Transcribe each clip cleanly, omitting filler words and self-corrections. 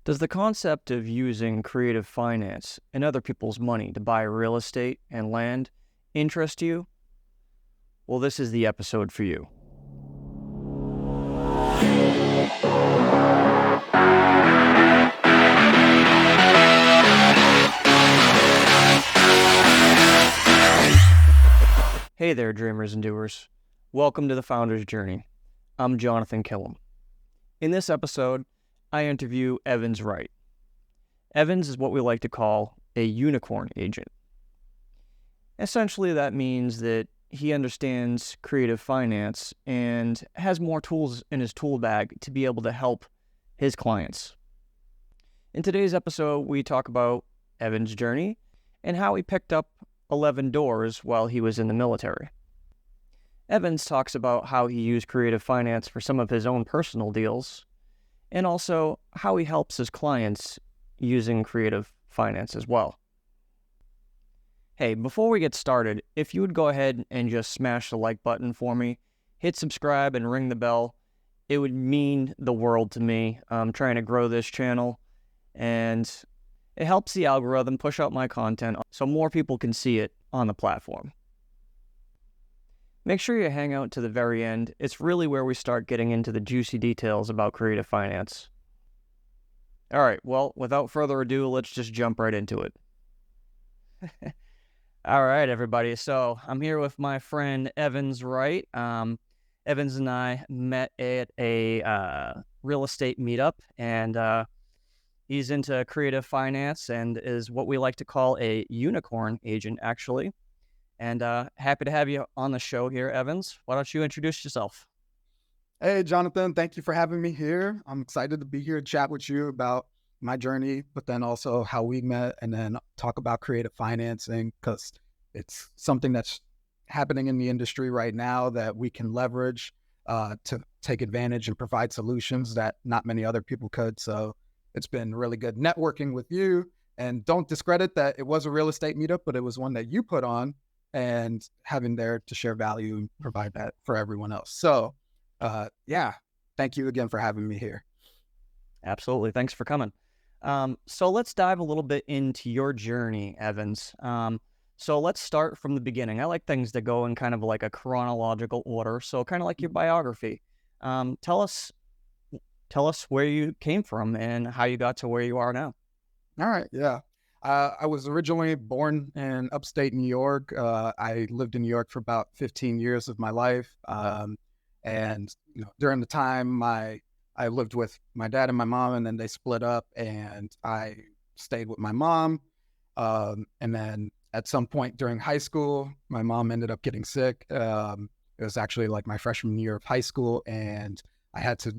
Does the concept of using creative finance and other people's money to buy real estate and land interest you? Well, this is the episode for you. Hey there, dreamers and doers. Welcome to the Founder's Journey. I'm Jonathan Killam. In this episode, I interview Evans Wright. Evans is what we like to call a unicorn agent. Essentially, that means that he understands creative finance and has more tools in his tool bag to be able to help his clients. In today's episode, we talk about Evans' journey and how he picked up 11 doors while he was in the military. Evans talks about how he used creative finance for some of his own personal deals, and also how he helps his clients using creative finance as well. Hey, before we get started, if you would go ahead and just smash the like button for me, hit subscribe and ring the bell, it would mean the world to me. I'm trying to grow this channel, and it helps the algorithm push out my content so more people can see it on the platform. Make sure you hang out to the very end. It's really where we start getting into the juicy details about creative finance. All right, well, without further ado, let's just jump right into it. All right, everybody. So I'm here with my friend Evans Wright. Evans and I met at a real estate meetup, and he's into creative finance and is what we like to call a unicorn agent, actually. And happy to have you on the show here, Evans. Why don't you introduce yourself? Hey, Jonathan, thank you for having me here. I'm excited to be here to chat with you about my journey, but then also how we met, and then talk about creative financing, because it's something that's happening in the industry right now that we can leverage to take advantage and provide solutions that not many other people could. So it's been really good networking with you. And don't discredit that it was a real estate meetup, but it was one that you put on, and having there to share value and provide that for everyone else. So thank you again for having me here. Absolutely. Thanks for coming. So let's dive a little bit into your journey, Evans. So let's start from the beginning. I like things that go in kind of like a chronological order. So kind of like your biography. Tell us where you came from and how you got to where you are now. All right. Yeah. I was originally born in upstate New York. I lived in New York for about 15 years of my life. And during the time I lived with my dad and my mom, and then they split up, and I stayed with my mom. And then at some point during high school, my mom ended up getting sick. It was actually like my freshman year of high school, and I had to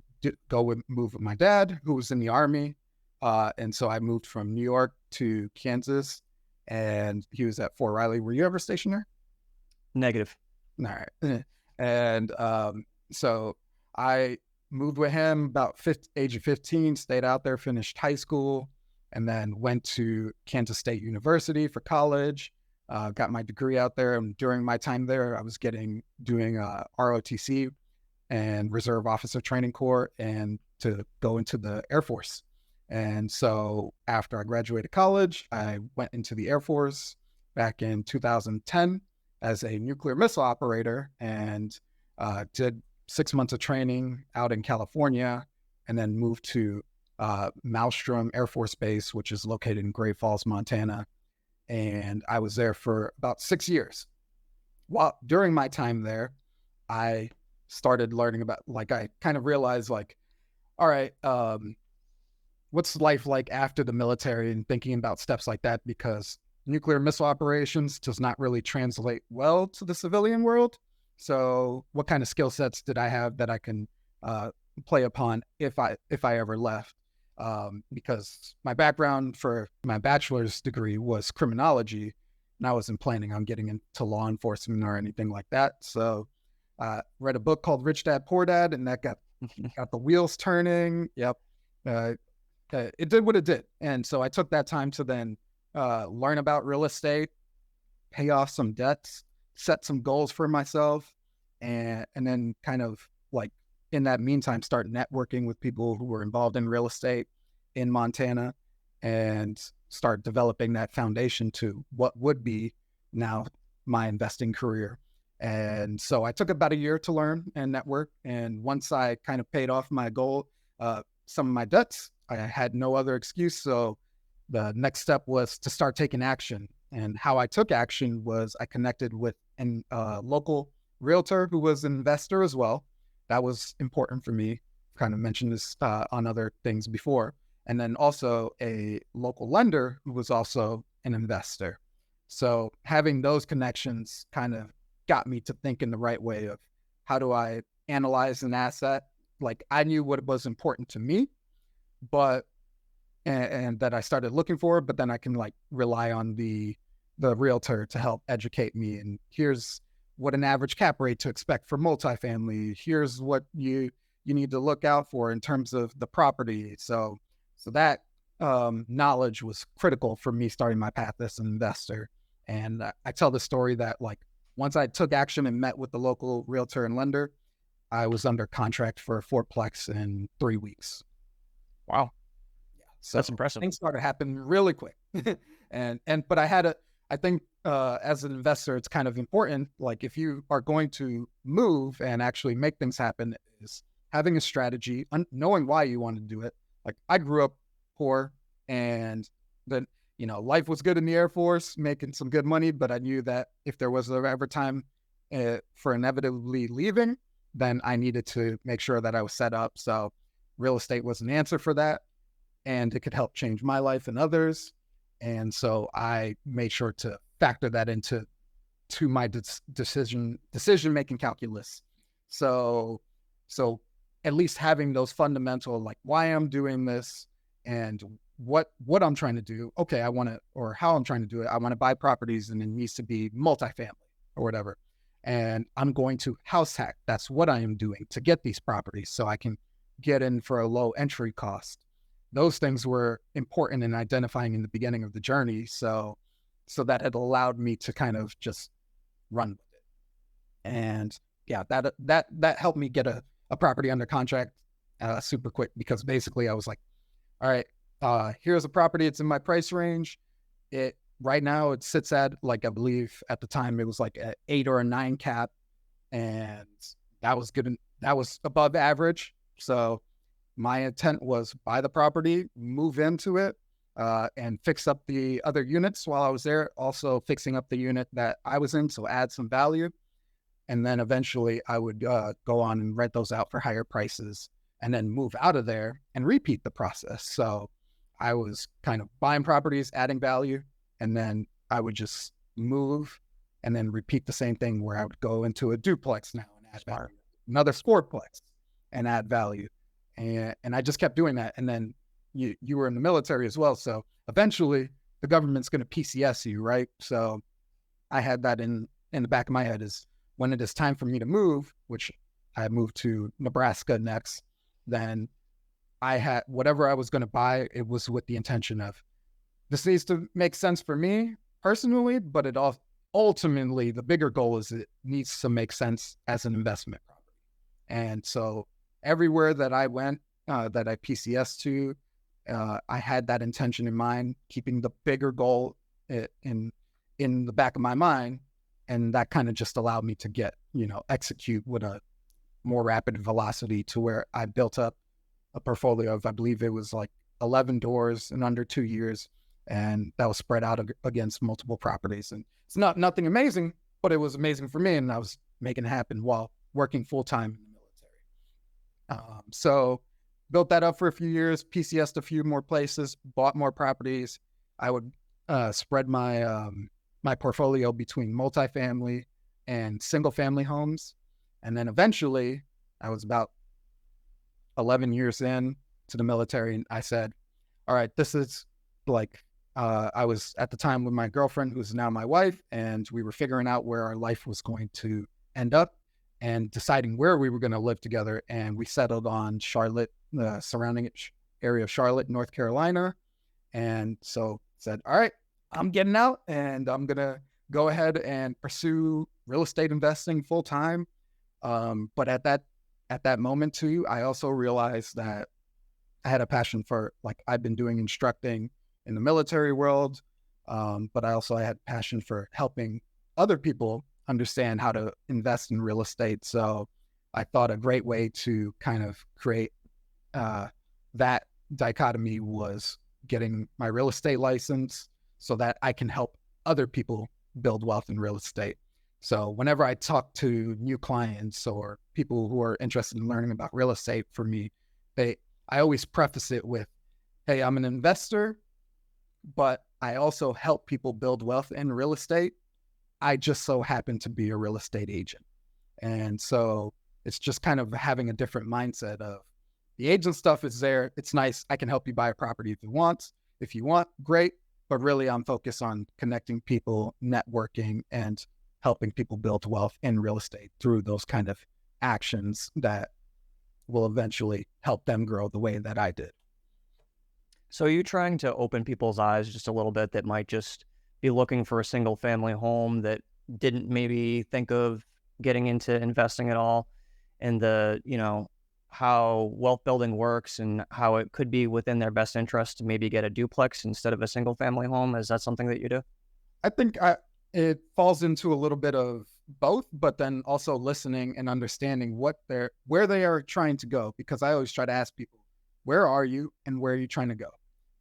move with my dad, who was in the Army. And so I moved from New York to Kansas, and he was at Fort Riley. Were you ever stationed there? Negative. All right. And so I moved with him about age of 15, stayed out there, finished high school, and then went to Kansas State University for college, got my degree out there. And during my time there, I was doing ROTC and Reserve Officer Training Corps, and to go into the Air Force. And so after I graduated college, I went into the Air Force back in 2010 as a nuclear missile operator, and did 6 months of training out in California, and then moved to Malmstrom Air Force Base, which is located in Great Falls, Montana. And I was there for about 6 years. While during my time there, I started learning about, I kind of realized, all right, what's life like after the military, and thinking about steps like that, because nuclear missile operations does not really translate well to the civilian world. So what kind of skill sets did I have that I can play upon if I ever left? Because my background for my bachelor's degree was criminology, and I wasn't planning on getting into law enforcement or anything like that. So read a book called Rich Dad, Poor Dad, and that got the wheels turning. Yep. It did what it did. And so I took that time to then learn about real estate, pay off some debts, set some goals for myself, and then kind of in that meantime, start networking with people who were involved in real estate. in Montana and start developing that foundation to what would be now my investing career. And so I took about a year to learn and network. And once I kind of paid off my goal, some of my debts, I had no other excuse. So the next step was to start taking action. And how I took action was I connected with a local realtor who was an investor as well. That was important for me. Kind of mentioned this on other things before. And then also a local lender who was also an investor. So having those connections kind of got me to think in the right way of how do I analyze an asset? Like I knew what was important to me, but and that I started looking for, but then I can like rely on the realtor to help educate me. And here's what an average cap rate to expect for multifamily. Here's what you need to look out for in terms of the property. So that knowledge was critical for me starting my path as an investor. And I tell the story that like once I took action and met with the local realtor and lender, I was under contract for a fourplex in 3 weeks. Wow. Yeah, so that's impressive. Things started happening really quick. But I think as an investor, it's kind of important. Like if you are going to move and actually make things happen, is having a strategy, knowing why you want to do it. Like I grew up poor, and then life was good in the Air Force, making some good money. But I knew that if there was ever time for inevitably leaving, then I needed to make sure that I was set up. So real estate was an answer for that, and it could help change my life and others. And so I made sure to factor that into my decision-making calculus. So at least having those fundamental, like why I'm doing this and what I'm trying to do. Okay, or how I'm trying to do it. I want to buy properties and it needs to be multifamily or whatever. And I'm going to house hack. That's what I am doing to get these properties so I can get in for a low entry cost. Those things were important in identifying in the beginning of the journey. So that had allowed me to kind of just run with it. And yeah, that helped me get a property under contract super quick, because basically I was like, all right, here's a property. It's in my price range. Right now it sits at, like, I believe at the time it was like an 8 or a 9 cap, and that was good. That was above average. So my intent was buy the property, move into it, and fix up the other units while I was there. Also fixing up the unit that I was in, so add some value. And then eventually I would go on and rent those out for higher prices, and then move out of there and repeat the process. So I was kind of buying properties, adding value, and then I would just move and then repeat the same thing where I would go into a duplex now and add value, another fourplex and add value. And I just kept doing that. And then you were in the military as well. So eventually the government's going to PCS you, right? So I had that in the back of my head, is when it is time for me to move, which I moved to Nebraska next, then I had whatever I was going to buy, it was with the intention of, this needs to make sense for me personally, but it all ultimately, the bigger goal is it needs to make sense as an investment property. And so everywhere that I went, that I PCS to, I had that intention in mind, keeping the bigger goal in the back of my mind. And that kind of just allowed me to execute with a more rapid velocity, to where I built up a portfolio of, I believe it was like 11 doors in under 2 years. And that was spread out against multiple properties. And it's nothing amazing, but it was amazing for me. And I was making it happen while working full-time in the military. So built that up for a few years, PCS'd a few more places, bought more properties. I would spread my my portfolio between multifamily and single-family homes. And then eventually, I was about 11 years in to the military, and I said, all right, this is like, I was at the time with my girlfriend, who's now my wife, and we were figuring out where our life was going to end up and deciding where we were going to live together. And we settled on Charlotte, the surrounding area of Charlotte, North Carolina. And so said, all right, I'm getting out, and I'm going to go ahead and pursue real estate investing full time. But at that moment too, I also realized that I had a passion for, like, I've been doing instructing in the military world, but I had passion for helping other people understand how to invest in real estate. So I thought a great way to kind of create that dichotomy was getting my real estate license so that I can help other people build wealth in real estate. So whenever I talk to new clients or people who are interested in learning about real estate, for me, I always preface it with, hey, I'm an investor, but I also help people build wealth in real estate. I just so happen to be a real estate agent. And so it's just kind of having a different mindset of the agent stuff is there. It's nice. I can help you buy a property if you want. If you want, great. But really, I'm focused on connecting people, networking, and helping people build wealth in real estate through those kind of actions that will eventually help them grow the way that I did. So are you trying to open people's eyes just a little bit that might just be looking for a single family home that didn't maybe think of getting into investing at all, and how wealth building works and how it could be within their best interest to maybe get a duplex instead of a single family home? Is that something that you do? I think it falls into a little bit of both, but then also listening and understanding where they are trying to go. Because I always try to ask people, where are you and where are you trying to go?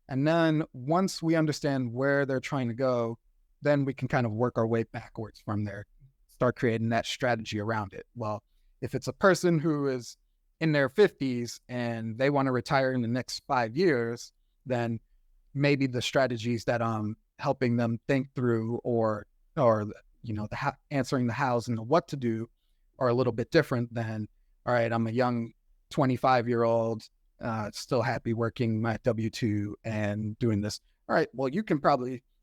And then once we understand where they're trying to go, then we can kind of work our way backwards from there, start creating that strategy around it. Well, if it's a person who is in their 50s and they want to retire in the next 5 years, then maybe the strategies that I'm helping them think through or answering the hows and the what to do are a little bit different than, all right, I'm a young 25-year-old, still happy working my W-2 and doing this. All right, well, you're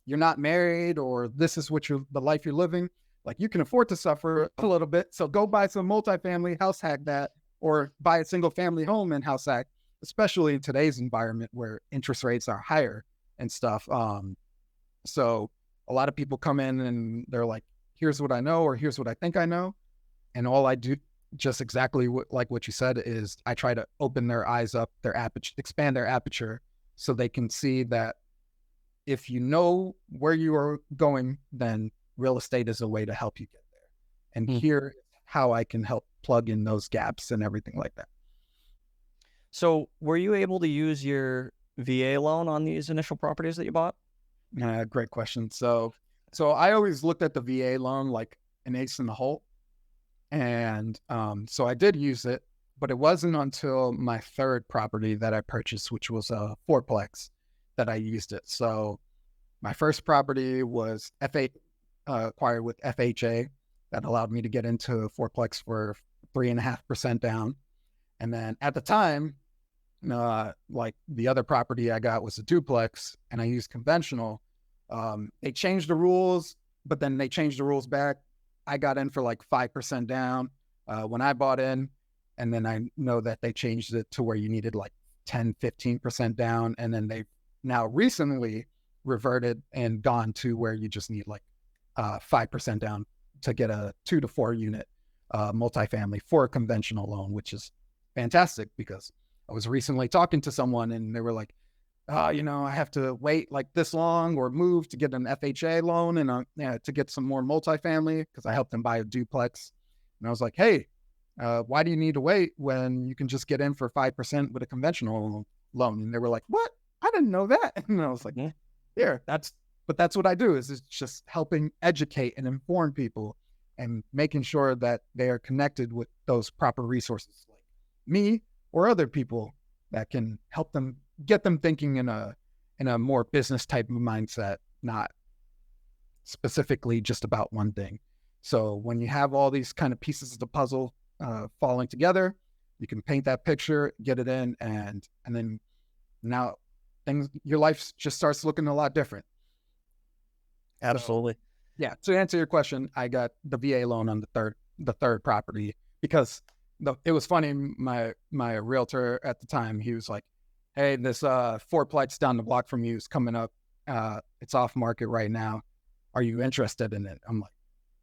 not married, or this is the life you're living. Like, you can afford to suffer a little bit. So go buy some multifamily, house hack that, or buy a single family home and house hack, especially in today's environment where interest rates are higher and stuff. So a lot of people come in and they're like, here's what I know, or here's what I think I know. And all I do, just exactly like what you said, is I try to open their eyes up, their aperture, expand their aperture, so they can see that if you know where you are going, then real estate is a way to help you get there. And here is how I can help plug in those gaps and everything like that. So were you able to use your VA loan on these initial properties that you bought? Great question. So I always looked at the VA loan like an ace in the hole. And so I did use it, but it wasn't until my third property that I purchased, which was a fourplex, that I used it. So my first property was acquired with FHA. That allowed me to get into a fourplex for 3.5% down. And then at the time, like the other property I got was a duplex, and I used conventional. They changed the rules, but then they changed the rules back. I got in for like 5% down when I bought in. And then I know that they changed it to where you needed like 10, 15% down. And then they now recently reverted and gone to where you just need like 5% down to get a 2 to 4 unit multifamily for a conventional loan, which is fantastic, because I was recently talking to someone and they were like, I have to wait like this long or move to get an FHA loan and to get some more multifamily, because I helped them buy a duplex. And I was like, hey, why do you need to wait when you can just get in for 5% with a conventional loan? And they were like, what? I didn't know that. And I was like, that's what I do, is it's just helping educate and inform people and making sure that they are connected with those proper resources like me or other people that can help them get them thinking in a more business type of mindset, not specifically just about one thing. So when you have all these kind of pieces of the puzzle falling together, you can paint that picture, get it in, and then now your life just starts looking a lot different. Absolutely. So, yeah. To answer your question, I got the VA loan on the third property because it was funny. My realtor at the time, he was like, hey, this fourplex down the block from you is coming up. It's off market right now. Are you interested in it? I'm like,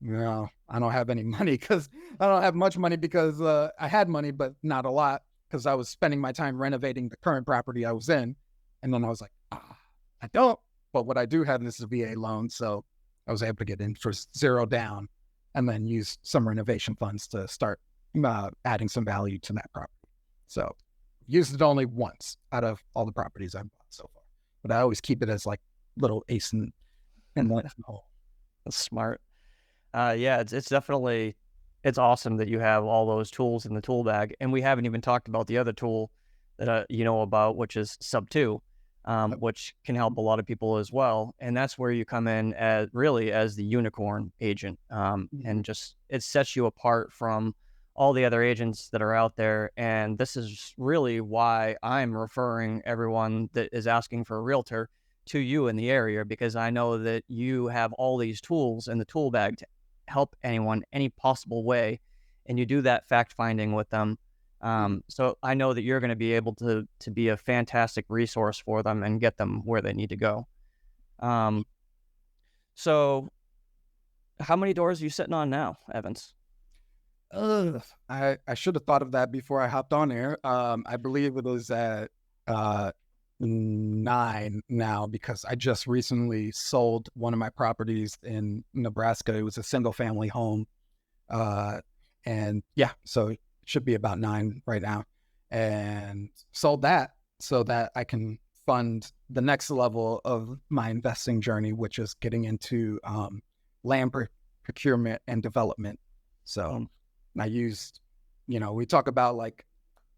no, I don't have any money, because I don't have much money, because I had money, but not a lot. because I was spending my time renovating the current property I was in. And then I was like, I don't. But what I do have is a VA loan. So I was able to get in for zero down and then use some renovation funds to start adding some value to that property. So used it only once out of all the properties I've bought so far. But I always keep it as like little ace in the hole. That's smart. Yeah, it's definitely, it's awesome that you have all those tools in the tool bag. And we haven't even talked about the other tool that you know about, which is Sub 2, which can help a lot of people as well. And that's where you come in as the unicorn agent. And just, it sets you apart from all the other agents that are out there. And this is really why I'm referring everyone that is asking for a realtor to you in the area, because I know that you have all these tools in the tool bag to help anyone any possible way. And you do that fact finding with them. So I know that you're going to be able to be a fantastic resource for them and get them where they need to go. So how many doors are you sitting on now, Evans? I should have thought of that before I hopped on air. I believe it was at 9 now, because I just recently sold one of my properties in Nebraska. It was a single family home. And yeah, so it should be about 9 right now, and sold that so that I can fund the next level of my investing journey, which is getting into land procurement and development. So I used, we talk about, like,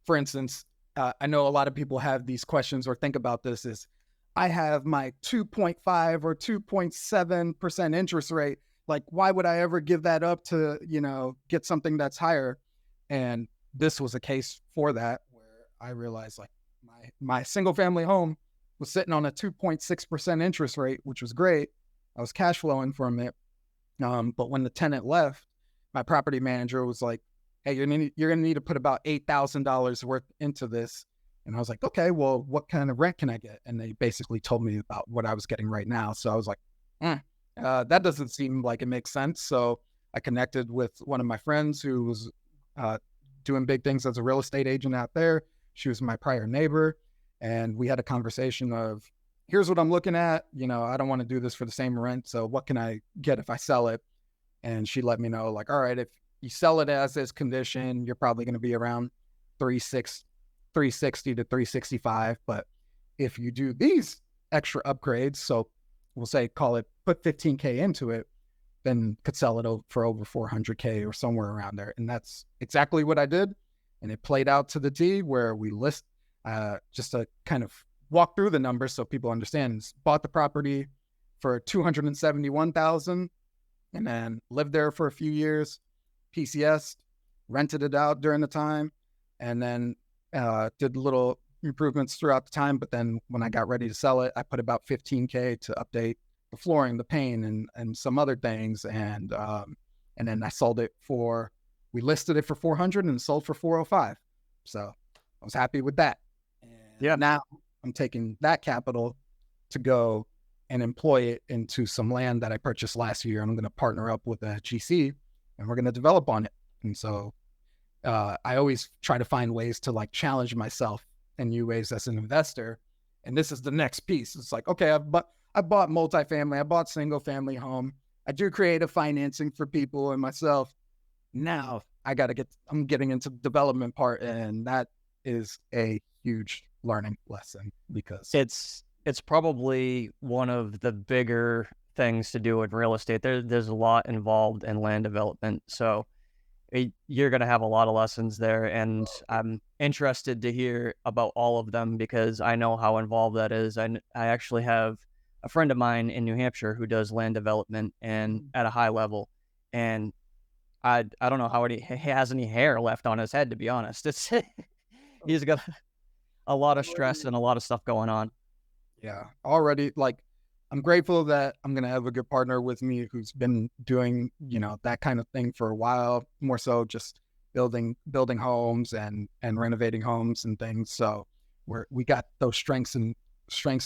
for instance, I know a lot of people have these questions or think about this is, I have my 2.5 or 2.7% interest rate. Like, why would I ever give that up to, get something that's higher? And this was a case for that, where I realized, like, my single family home was sitting on a 2.6% interest rate, which was great. I was cash flowing from it. But when the tenant left, my property manager was like, hey, you're going to need to put about $8,000 worth into this. And I was like, okay, well, what kind of rent can I get? And they basically told me about what I was getting right now. So I was like, that doesn't seem like it makes sense. So I connected with one of my friends who was doing big things as a real estate agent out there. She was my prior neighbor. And we had a conversation of, here's what I'm looking at. I don't want to do this for the same rent. So what can I get if I sell it? And she let me know, like, all right, if you sell it as is condition, you're probably going to be around 360 to 365. But if you do these extra upgrades, so we'll say, put 15K into it, then could sell it for over 400K or somewhere around there. And that's exactly what I did. And it played out to the T, where we list, just to kind of walk through the numbers so people understand, bought the property for $271,000 and then lived there for a few years, PCS, rented it out during the time, and then did little improvements throughout the time. But then when I got ready to sell it, I put about 15K to update the flooring, the paint, and some other things. And then I sold it we listed it for 400 and sold for 405. So I was happy with that. And yeah. Now I'm taking that capital to go and employ it into some land that I purchased last year. I'm going to partner up with a GC and we're going to develop on it. And so I always try to find ways to, like, challenge myself in new ways as an investor. And this is the next piece. It's like, okay, I bought multifamily, I bought single family home. I do creative financing for people and myself. Now I'm getting into the development part, and that is a huge learning lesson, because it's probably one of the bigger things to do in real estate. There's a lot involved in land development. So you're going to have a lot of lessons there. And I'm interested to hear about all of them, because I know how involved that is. I actually have a friend of mine in New Hampshire who does land development and at a high level. And I don't know how he has any hair left on his head, to be honest. He's got a lot of stress and a lot of stuff going on. Yeah, already, like, I'm grateful that I'm going to have a good partner with me who's been doing, that kind of thing for a while, more so just building homes and renovating homes and things. So we got those strengths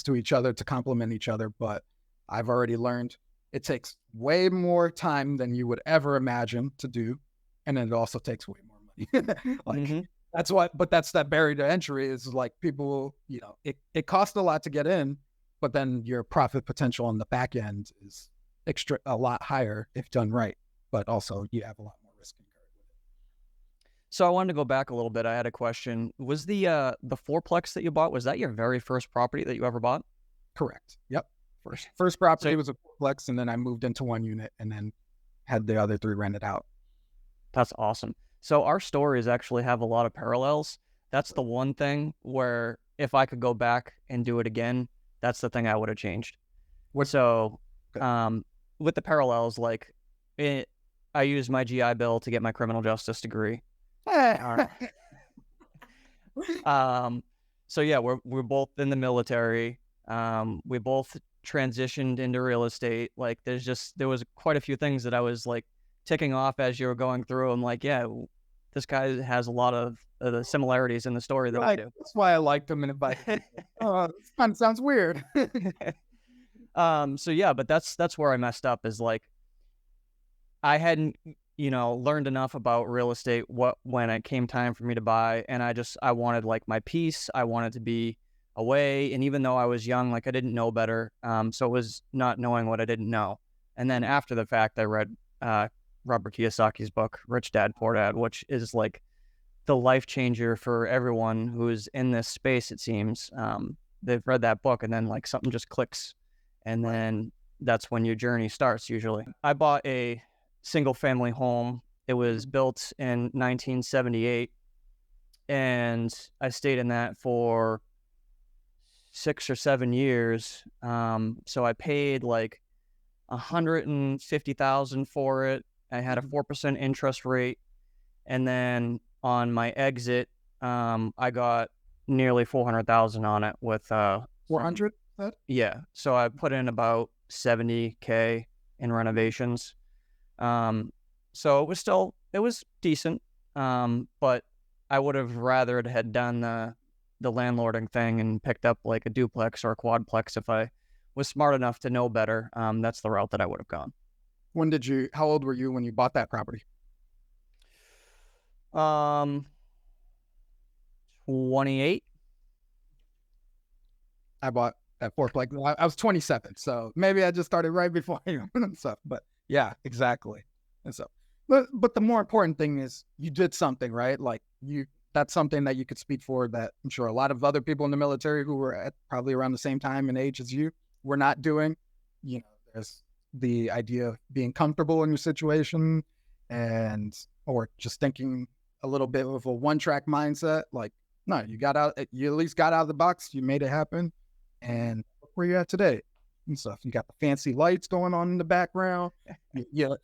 to each other to complement each other. But I've already learned it takes way more time than you would ever imagine to do. And then it also takes way more money. that's that barrier to entry is like people, it costs a lot to get in, but then your profit potential on the back end is a lot higher if done right. But also you have a lot more risk incurred with it. So I wanted to go back a little bit. I had a question. Was the fourplex that you bought, was that your very first property that you ever bought? Correct. Yep. First property was a fourplex, and then I moved into one unit and then had the other 3 rented out. That's awesome. So our stories actually have a lot of parallels. That's the one thing where if I could go back and do it again, that's the thing I would have changed. With the parallels, like I used my GI Bill to get my criminal justice degree. So yeah, we're both in the military. We both transitioned into real estate. Like there was quite a few things that I was like ticking off as you were going through. I'm like, yeah, this guy has a lot of the similarities in the story that I do. That's why I liked him and invited. Oh, this kind of sounds weird. So yeah, but that's where I messed up, is like I hadn't, learned enough about real estate when it came time for me to buy, and I wanted like my peace. I wanted to be away, and even though I was young, like I didn't know better. So it was not knowing what I didn't know. And then after the fact, I read Robert Kiyosaki's book, Rich Dad, Poor Dad, which is like the life changer for everyone who's in this space, it seems. They've read that book and then like something just clicks. And then that's when your journey starts usually. I bought a single family home. It was built in 1978 and I stayed in that for 6 or 7 years. So I paid like $150,000 for it. I had a 4% interest rate, and then on my exit, I got nearly $400,000 on it with 400. Yeah, so I put in about $70K in renovations. So it was decent, but I would have rather had done the landlording thing and picked up like a duplex or a quadplex if I was smart enough to know better. That's the route that I would have gone. How old were you when you bought that property? 28. I bought that fourplex. I was 27, so maybe I just started right before you and stuff. But yeah, exactly. And so, but the more important thing is you did something, right? Like that's something that you could speak for that I'm sure a lot of other people in the military who were at probably around the same time and age as you were not doing. There's the idea of being comfortable in your situation or just thinking a little bit of a one-track mindset. Like, no, you at least got out of the box, you made it happen, and look where you're at today and stuff. You got the fancy lights going on in the background. You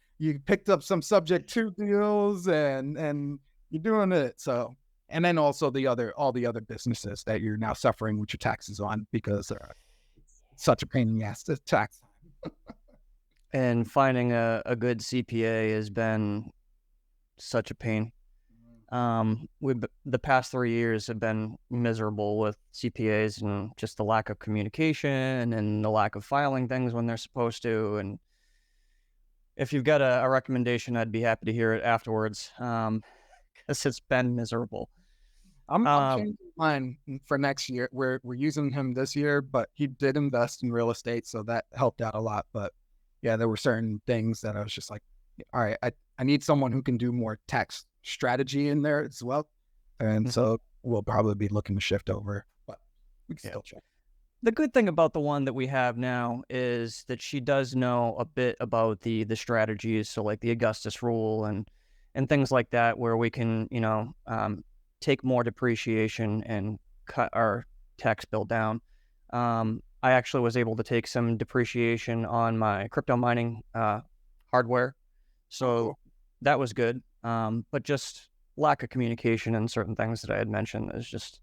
picked up some Subject 2 deals and you're doing it. So, and then also all the other businesses that you're now suffering with your taxes on because it's such a pain in the ass to tax. And finding a good CPA has been such a pain. The past 3 years have been miserable with CPAs and just the lack of communication and the lack of filing things when they're supposed to. And if you've got a recommendation, I'd be happy to hear it afterwards, because it's been miserable. I'm changing mine for next year. We're using him this year, but he did invest in real estate, so that helped out a lot. But yeah, there were certain things that I was just like, all right, I need someone who can do more tax strategy in there as well. And so we'll probably be looking to shift over, but we can still check. The good thing about the one that we have now is that she does know a bit about the strategies. So like the Augustus rule and things like that, where we can, take more depreciation and cut our tax bill down. I actually was able to take some depreciation on my crypto mining hardware. So that was good. But just lack of communication and certain things that I had mentioned is just,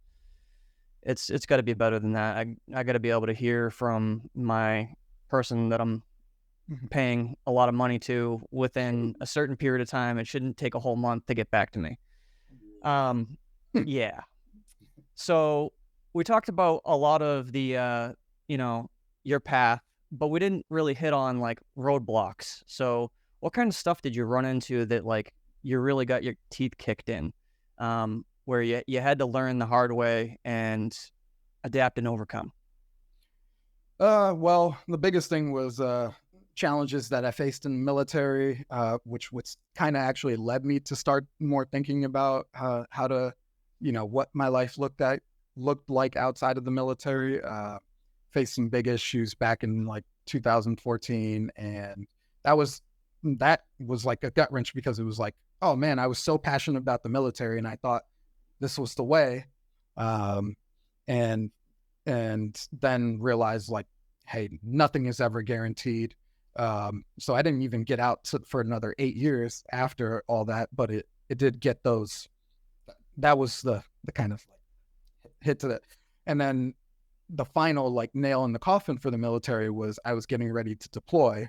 it's got to be better than that. I got to be able to hear from my person that I'm paying a lot of money to within a certain period of time. It shouldn't take a whole month to get back to me. Yeah. So we talked about a lot of the, your path, but we didn't really hit on like roadblocks. So what kind of stuff did you run into that like you really got your teeth kicked in? where you had to learn the hard way and adapt and overcome? Well, the biggest thing was challenges that I faced in the military, which kind of actually led me to start more thinking about how to, what my life looked like outside of the military. Faced some big issues back in like 2014, and that was like a gut wrench, because it was like, oh man, I was so passionate about the military, and I thought this was the way, and then realized like, hey, nothing is ever guaranteed. So I didn't even get out for another 8 years after all that, but it did get those. That was the kind of like hit to that. And then the final like nail in the coffin for the military was I was getting ready to deploy,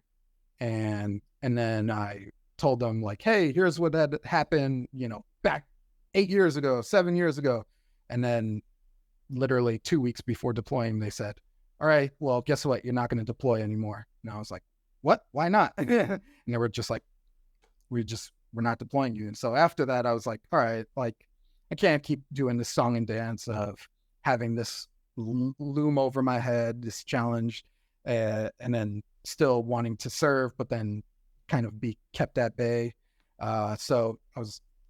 and then I told them like, hey, here's what had happened, back 8 years ago, 7 years ago. And then literally 2 weeks before deploying, they said, all right, well, guess what? You're not going to deploy anymore. And I was like, what? Why not? And they were just like, we're not deploying you. And so after that, I was like, all right, like I can't keep doing this song and dance of having this loom over my head, this challenge, and then still wanting to serve, but then kind of be kept at bay. So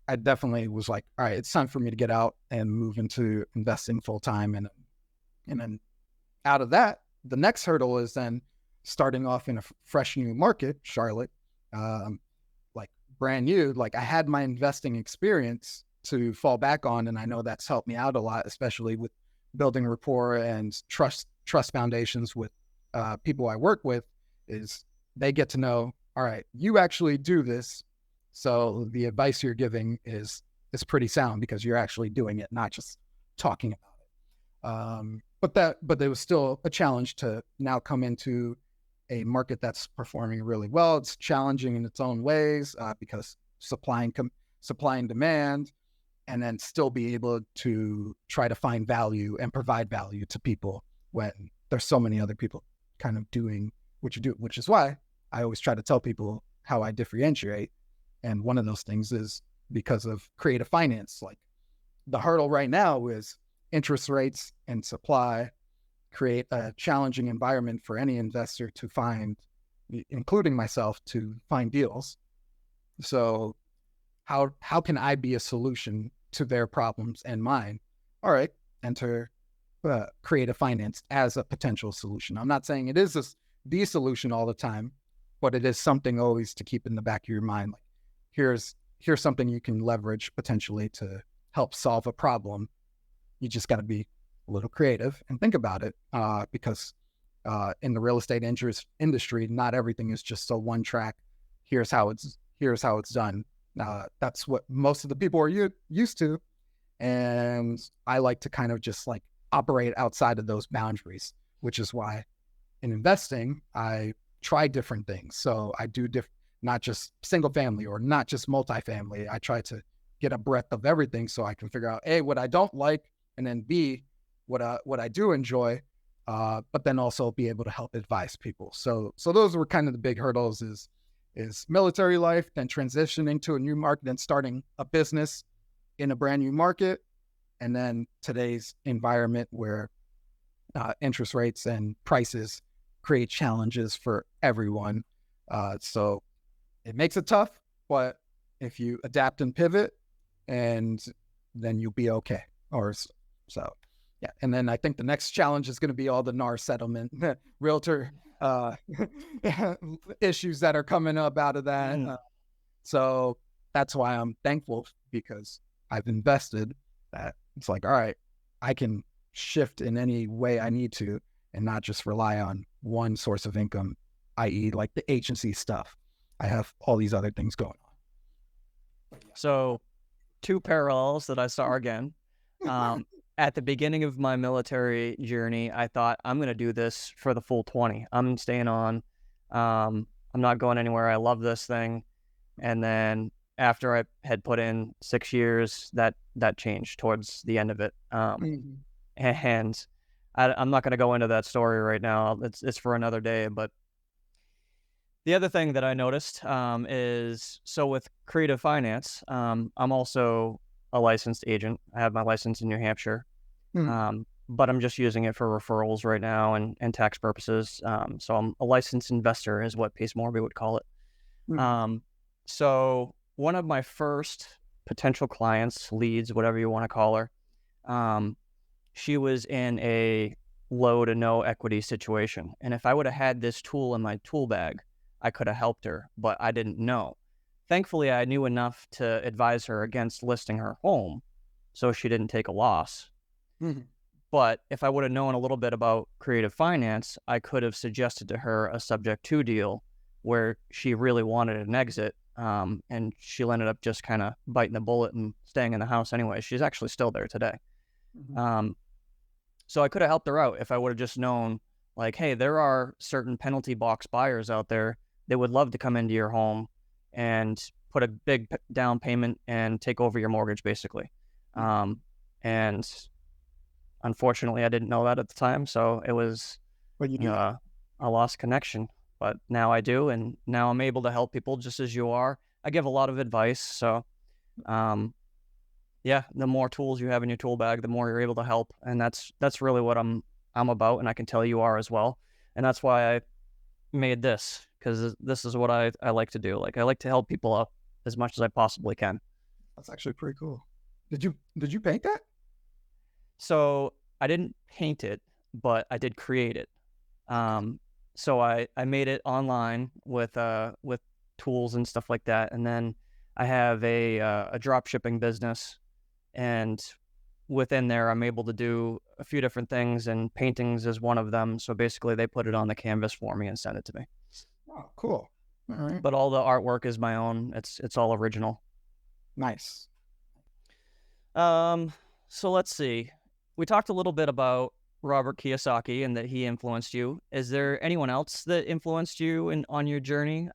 I definitely was like, all right, it's time for me to get out and move into investing full time. And then out of that, the next hurdle is then starting off in a fresh new market, Charlotte, like brand new. Like I had my investing experience to fall back on, and I know that's helped me out a lot, especially with building rapport and trust foundations with people I work with. Is they get to know, all right, you actually do this, so the advice you're giving is pretty sound because you're actually doing it, not just talking about it. But there was still a challenge to now come into a market that's performing really well. It's challenging in its own ways because supply and demand, and then still be able to try to find value and provide value to people when there's so many other people kind of doing what you do, which is why I always try to tell people how I differentiate. And one of those things is because of creative finance. Like the hurdle right now is interest rates and supply create a challenging environment for any investor to find, including myself, to find deals. So how can I be a solution to their problems and mine? All right, enter creative finance as a potential solution. I'm not saying it is the solution all the time, but it is something always to keep in the back of your mind. Like here's something you can leverage potentially to help solve a problem. You just got to be a little creative and think about it, because in the real estate industry, not everything is just a one track. Here's how it's done. That's what most of the people are used to, and I like to kind of just like operate outside of those boundaries, which is why in investing I try different things. So I do not just single family or not just multifamily. I try to get a breadth of everything so I can figure out A, what I don't like, and then B, what I do enjoy, but then also be able to help advise people. So those were kind of the big hurdles is military life, then transitioning to a new market, then starting a business in a brand new market, and then today's environment where interest rates and prices create challenges for everyone. So it makes it tough, but if you adapt and pivot, and then you'll be okay. So yeah. And then I think the next challenge is going to be all the NAR settlement, realtor issues that are coming up out of that. So that's why I'm thankful, because I've invested that. It's like, all right, I can shift in any way I need to and not just rely on one source of income, i.e. like the agency stuff. I have all these other things going on. So 2 parallels that I saw again. At the beginning of my military journey, I thought, I'm going to do this for the full 20. I'm staying on. I'm not going anywhere. I love this thing. And then after I had put in 6 years, that changed towards the end of it. And I'm not going to go into that story right now. It's for another day. But the other thing that I noticed is, so with creative finance, I'm also a licensed agent. I have my license in New Hampshire, but I'm just using it for referrals right now and tax purposes. So I'm a licensed investor is what Pace Morby would call it. So one of my first potential clients, leads, whatever you want to call her, she was in a low to no equity situation. And if I would have had this tool in my tool bag, I could have helped her, but I didn't know. Thankfully, I knew enough to advise her against listing her home so she didn't take a loss. But if I would have known a little bit about creative finance, I could have suggested to her a subject to deal where she really wanted an exit. And she ended up just kind of biting the bullet and staying in the house anyway. She's actually still there today. So I could have helped her out if I would have just known, like, hey, there are certain penalty box buyers out there that would love to come into your home and put a big down payment and take over your mortgage, basically. And unfortunately, I didn't know that at the time, so it was a lost connection. But now I do, and now I'm able to help people just as you are. I give a lot of advice, so yeah, the more tools you have in your tool bag, the more you're able to help, and that's really what I'm about, and I can tell you are as well. And that's why I made this, because this is what I like to do. Like, I like to help people up as much as I possibly can. That's actually pretty cool. Did you paint that? So I didn't paint it, but I did create it. So I made it online with tools and stuff like that, and then I have a drop shipping business, and within there I'm able to do a few different things, and paintings is one of them. So basically, they put it on the canvas for me and send it to me. Oh, cool! All right. But all the artwork is my own. It's all original. Nice. So let's see. We talked a little bit about Robert Kiyosaki and that he influenced you. Is there anyone else that influenced you on your journey?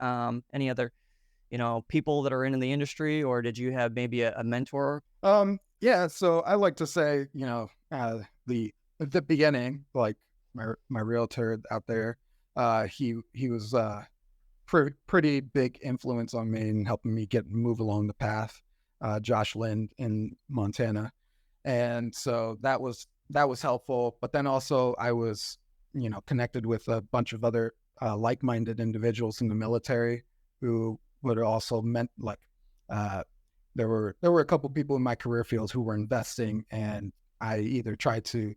Any other, people that are in the industry, or did you have maybe a mentor? Yeah. So I like to say, the beginning, like my realtor out there, he was pretty big influence on me and helping me move along the path. Josh Lind in Montana. And so that was helpful. But then also I was, connected with a bunch of other like-minded individuals in the military who would also meant there were a couple people in my career fields who were investing, and I either tried to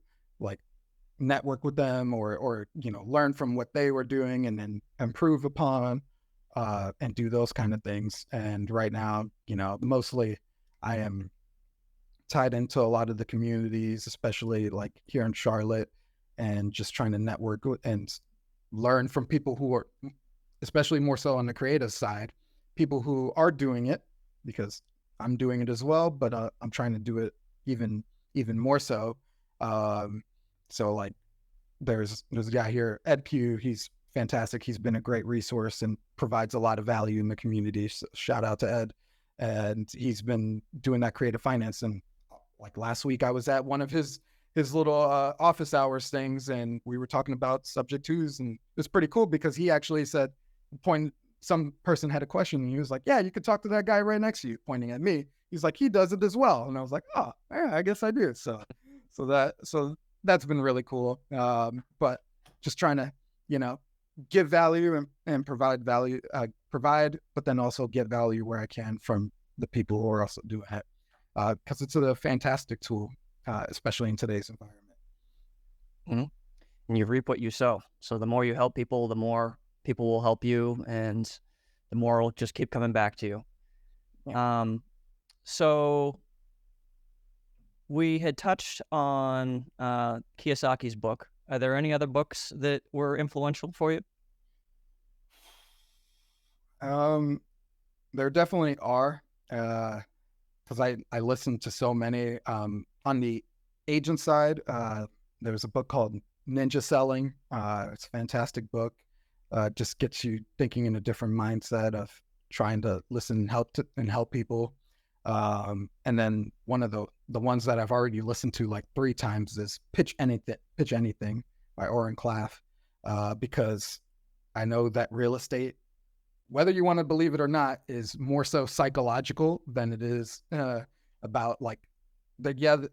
network with them or learn from what they were doing and then improve upon and do those kind of things. And right now, mostly I am tied into a lot of the communities, especially like here in Charlotte, and just trying to network and learn from people who are, especially more so on the creative side, people who are doing it, because I'm doing it as well, but I'm trying to do it even more so. So like there's a guy here, Ed Pugh. He's fantastic. He's been a great resource and provides a lot of value in the community. So shout out to Ed. And he's been doing that creative finance. And like last week, I was at one of his little office hours things, and we were talking about subject twos, and it was pretty cool because he actually said, some person had a question, and he was like, yeah, you could talk to that guy right next to you, pointing at me. He's like, he does it as well. And I was like, oh, yeah, I guess I do. So that's been really cool. But just trying to, give value and provide value, but then also get value where I can from the people who are also doing it. Because it's a fantastic tool, especially in today's environment. Mm-hmm. And you reap what you sow. So the more you help people, the more people will help you, and the more will just keep coming back to you. Yeah. So we had touched on Kiyosaki's book. Are there any other books that were influential for you? There definitely are, because I listened to so many. On the agent side, there's a book called Ninja Selling. It's a fantastic book. Just gets you thinking in a different mindset of trying to listen and help people. And then one of the ones that I've already listened to like 3 times is Pitch Anything by Oren Klaff, because I know that real estate, whether you want to believe it or not, is more so psychological than it is about like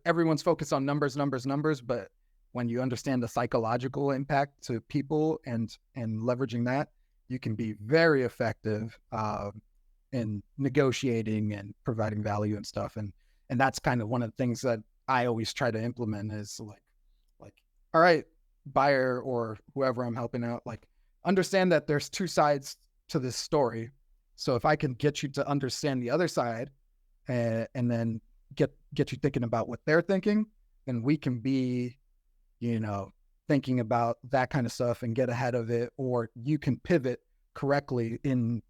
everyone's focused on numbers, but when you understand the psychological impact to people and leveraging that, you can be very effective in negotiating and providing value and stuff. And that's kind of one of the things that I always try to implement is like, all right, buyer or whoever I'm helping out, like understand that there's two sides to this story. So if I can get you to understand the other side and then get you thinking about what they're thinking, then we can be, thinking about that kind of stuff and get ahead of it, or you can pivot correctly in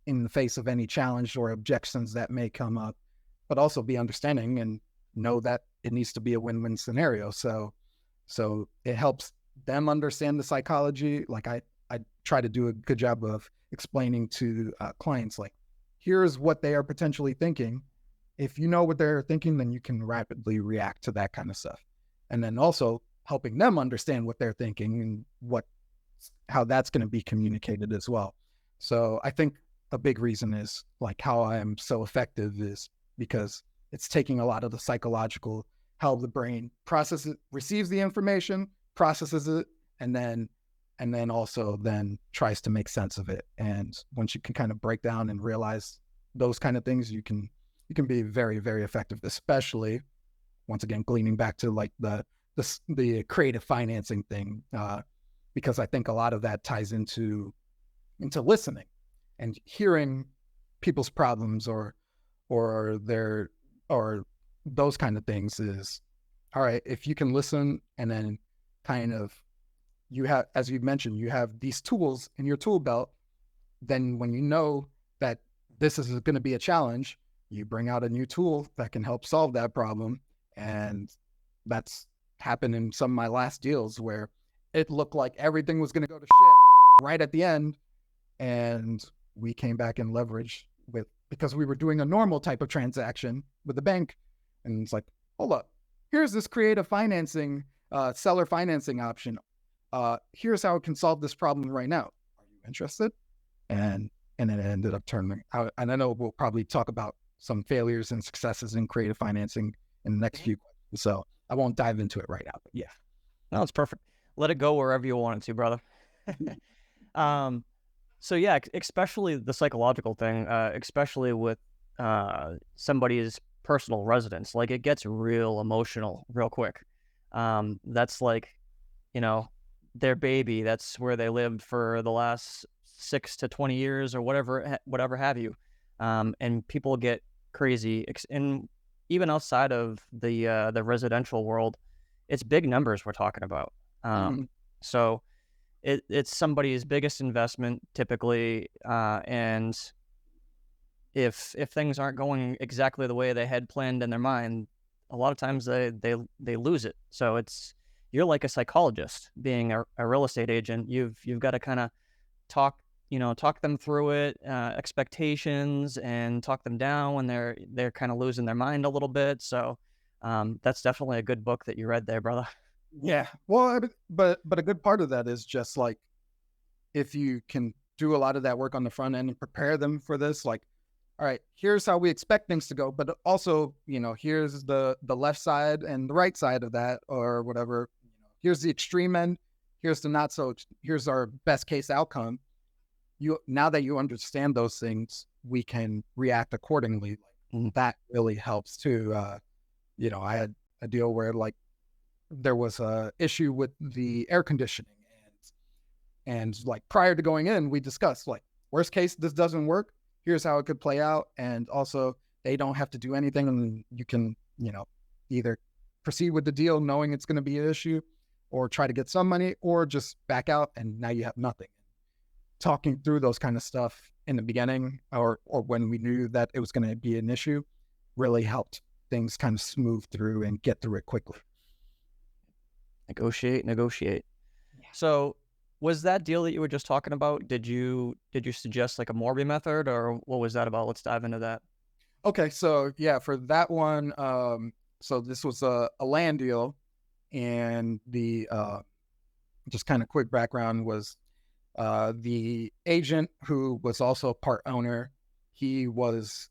the face of any challenge or objections that may come up, but also be understanding and know that it needs to be a win-win scenario. So it helps them understand the psychology. Like I try to do a good job of explaining to clients, like, here's what they are potentially thinking. If you know what they're thinking, then you can rapidly react to that kind of stuff. And then also helping them understand what they're thinking and how that's going to be communicated as well. So I think a big reason is like how I am so effective is because it's taking a lot of the psychological, how the brain processes, receives the information, processes it, and then also then tries to make sense of it. And once you can kind of break down and realize those kind of things, you can be very, very effective, especially once again, gleaning back to like the creative financing thing, because I think a lot of that ties into listening and hearing people's problems or those kind of things is, all right, if you can listen and then kind of you have, as you mentioned, you have these tools in your tool belt, then when you know that this is going to be a challenge, you bring out a new tool that can help solve that problem. And that's happened in some of my last deals where it looked like everything was going to go to shit right at the end. And we came back and leveraged because we were doing a normal type of transaction with the bank. And it's like, hold up, here's this creative financing, seller financing option. Here's how it can solve this problem right now. Are you interested? And it ended up turning out. And I know we'll probably talk about some failures and successes in creative financing in the next few questions. So I won't dive into it right now, but yeah. No, it's perfect. Let it go wherever you want it to, brother. So yeah, especially the psychological thing, especially with somebody's personal residence, like it gets real emotional real quick. That's like, their baby, that's where they lived for the last 6 to 20 years or whatever have you. And people get crazy. And even outside of the residential world, it's big numbers we're talking about. So it's somebody's biggest investment typically. And if things aren't going exactly the way they had planned in their mind, a lot of times they lose it. So you're like a psychologist being a real estate agent. You've got to kind of talk them through it, expectations, and talk them down when they're kind of losing their mind a little bit. So that's definitely a good book that you read there, brother. Yeah. Well, but a good part of that is just like, if you can do a lot of that work on the front end and prepare them for this, like, all right, here's how we expect things to go, but also, here's the left side and the right side of that or whatever. Here's the extreme end. Here's the not so. Here's our best case outcome. Now that you understand those things, we can react accordingly. That really helps too. I had a deal where like there was a issue with the air conditioning, and like prior to going in, we discussed like, worst case, this doesn't work. Here's how it could play out, and also they don't have to do anything, and you can either proceed with the deal knowing it's going to be an issue, or try to get some money, or just back out, and now you have nothing. Talking through those kind of stuff in the beginning, or when we knew that it was going to be an issue, really helped things kind of smooth through and get through it quickly. Negotiate. Yeah. So was that deal that you were just talking about, did you suggest like a Morby method, or what was that about? Let's dive into that. Okay, so yeah, for that one, so this was a land deal, and the just kind of quick background was the agent, who was also part owner, he was